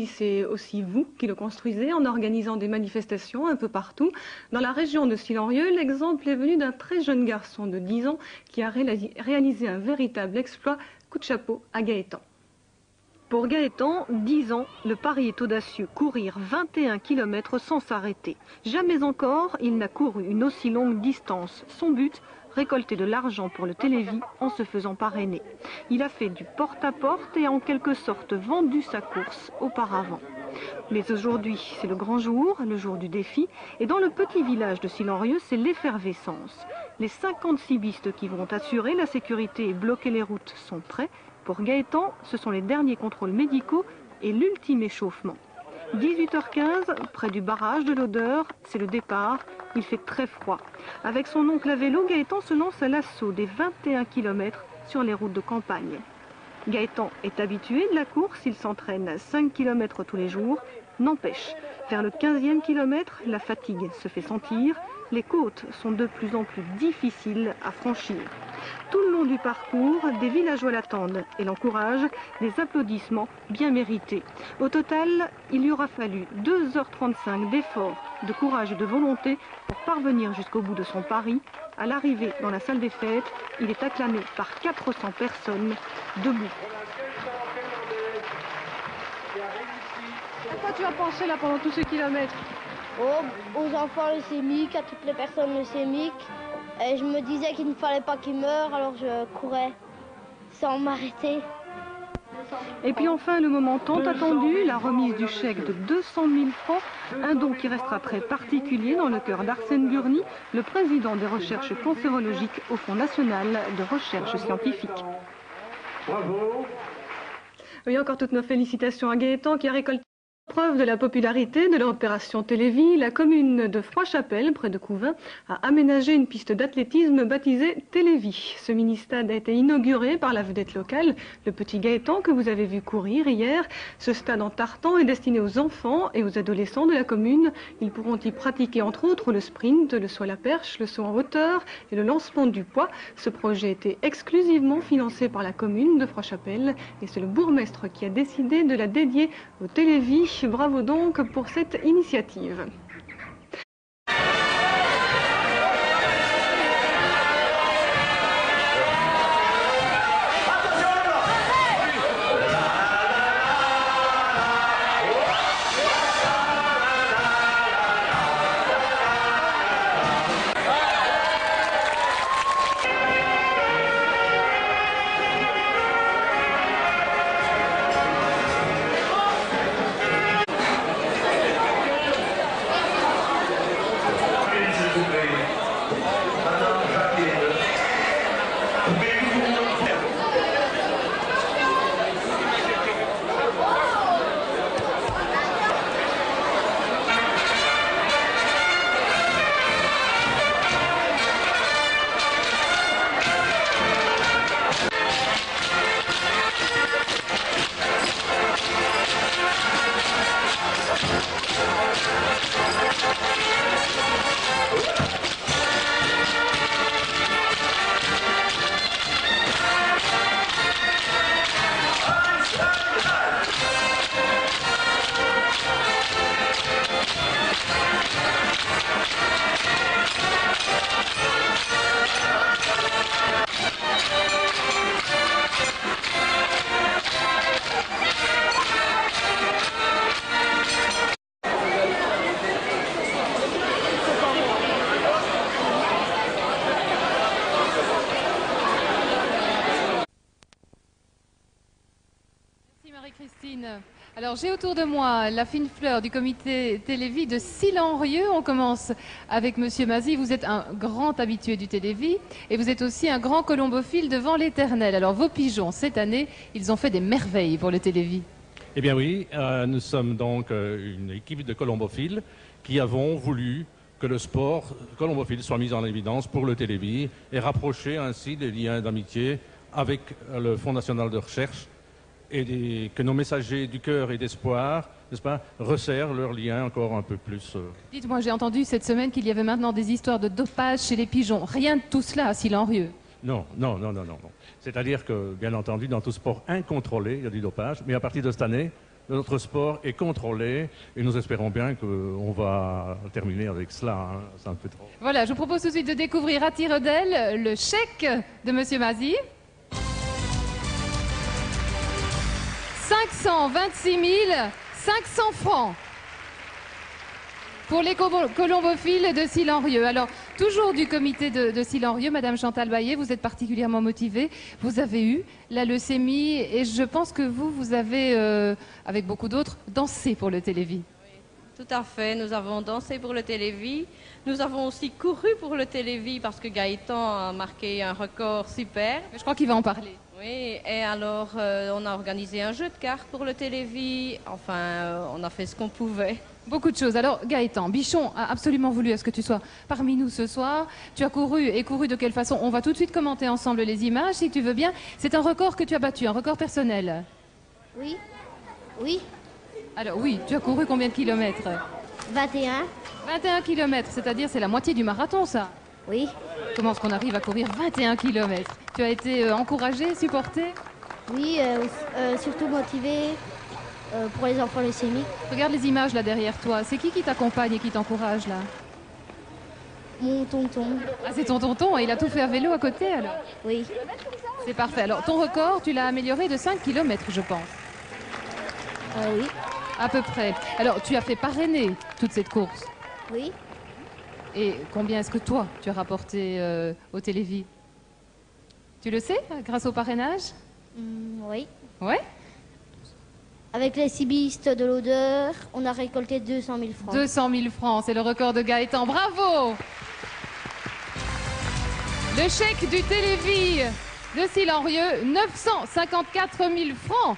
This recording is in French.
C'est aussi vous qui le construisez en organisant des manifestations un peu partout. Dans la région de Silorieux, l'exemple est venu d'un très jeune garçon de 10 ans qui a réalisé un véritable exploit. Coup de chapeau à Gaëtan. Pour Gaëtan, 10 ans, le pari est audacieux, courir 21 km sans s'arrêter. Jamais encore, il n'a couru une aussi longue distance. Son but, récolter de l'argent pour le Télévis en se faisant parrainer. Il a fait du porte-à-porte et a en quelque sorte vendu sa course auparavant. Mais aujourd'hui, c'est le grand jour, le jour du défi, et dans le petit village de Silorieux, c'est l'effervescence. Les 56 bistes qui vont assurer la sécurité et bloquer les routes sont prêts. Pour Gaëtan, ce sont les derniers contrôles médicaux et l'ultime échauffement. 18h15, près du barrage de l'Odeur, c'est le départ. Il fait très froid. Avec son oncle à vélo, Gaëtan se lance à l'assaut des 21 km sur les routes de campagne. Gaëtan est habitué de la course, il s'entraîne 5 km tous les jours. N'empêche, vers le 15e kilomètre, la fatigue se fait sentir. Les côtes sont de plus en plus difficiles à franchir. Tout le long du parcours, des villageois l'attendent et l'encouragent, des applaudissements bien mérités. Au total, il lui aura fallu 2h35 d'efforts, de courage et de volonté pour parvenir jusqu'au bout de son pari. À l'arrivée dans la salle des fêtes, il est acclamé par 400 personnes debout. À quoi tu as pensé là pendant tous ces kilomètres? Aux enfants leucémiques, à toutes les personnes leucémiques. Et je me disais qu'il ne fallait pas qu'ils meurent, alors je courais sans m'arrêter. Et puis enfin, le moment tant attendu, la remise du chèque de 200 000 francs, un don qui restera très particulier dans le cœur d'Arsène Burny, le président des recherches cancérologiques au Fonds national de recherche scientifique. Bravo. Oui, encore toutes nos félicitations à Gaëtan qui a récolté. Preuve de la popularité de l'opération Télévis, la commune de Froidchapelle, près de Couvain, a aménagé une piste d'athlétisme baptisée Télévis. Ce mini-stade a été inauguré par la vedette locale, le petit Gaëtan que vous avez vu courir hier. Ce stade en tartan est destiné aux enfants et aux adolescents de la commune. Ils pourront y pratiquer entre autres le sprint, le saut à la perche, le saut en hauteur et le lancement du poids. Ce projet était exclusivement financé par la commune de Froidchapelle et c'est le bourgmestre qui a décidé de la dédier au Télévis. Bravo donc pour cette initiative. Marie-Christine. Alors j'ai autour de moi la fine fleur du comité Télévis de Silorieux. On commence avec Monsieur Mazy. Vous êtes un grand habitué du Télévis et vous êtes aussi un grand colombophile devant l'éternel. Alors vos pigeons, cette année, ils ont fait des merveilles pour le Télévis. Eh bien oui, nous sommes donc une équipe de colombophiles qui avons voulu que le sport colombophile soit mis en évidence pour le Télévis et rapprocher ainsi des liens d'amitié avec le Fonds national de recherche et que nos messagers du cœur et d'espoir, n'est-ce pas, resserrent leurs liens encore un peu plus. Dites-moi, j'ai entendu cette semaine qu'il y avait maintenant des histoires de dopage chez les pigeons. Rien de tout cela à Silorieux. Non. C'est-à-dire que, bien entendu, dans tout sport incontrôlé, il y a du dopage, mais à partir de cette année, de notre sport est contrôlé et nous espérons bien qu'on va terminer avec cela. Hein. C'est un peu trop. Voilà, je vous propose tout de suite de découvrir à tire d'aile le chèque de Monsieur Mazy. 526 500 francs pour les colombophiles de Sillenrieux. Alors, toujours du comité de Sillenrieux, Madame Chantal Baillet, vous êtes particulièrement motivée. Vous avez eu la leucémie et je pense que vous avez, avec beaucoup d'autres, dansé pour le Télévis. Tout à fait, nous avons dansé pour le Télévis. Nous avons aussi couru pour le Télévis parce que Gaëtan a marqué un record super. Je crois qu'il va en parler. Oui, et alors on a organisé un jeu de cartes pour le Télévis. Enfin, on a fait ce qu'on pouvait. Beaucoup de choses. Alors, Gaëtan, Bichon a absolument voulu à ce que tu sois parmi nous ce soir. Tu as couru et couru de quelle façon? On va tout de suite commenter ensemble les images, si tu veux bien. C'est un record que tu as battu, un record personnel. Oui. Oui. Alors oui, tu as couru combien de kilomètres? 21. 21 kilomètres, c'est-à-dire c'est la moitié du marathon, ça. Oui. Comment est-ce qu'on arrive à courir 21 kilomètres? Tu as été encouragé, supporté? Oui, surtout motivé pour les enfants leucémiques. Regarde les images là derrière toi. C'est qui t'accompagne et qui t'encourage là? Mon tonton. Ah, c'est ton tonton et il a tout fait à vélo à côté alors? Oui. C'est parfait. Alors ton record, tu l'as amélioré de 5 kilomètres, je pense. Oui. À peu près. Alors tu as fait parrainer toute cette course. Oui. Et combien est-ce que toi, tu as rapporté au Télévis? Tu le sais, grâce au parrainage? Oui. Ouais. Avec les cibistes de l'odeur, on a récolté 200 000 francs. 200 000 francs, c'est le record de Gaëtan. Bravo! Le chèque du Télévis de Sillenrieux, 954 000 francs.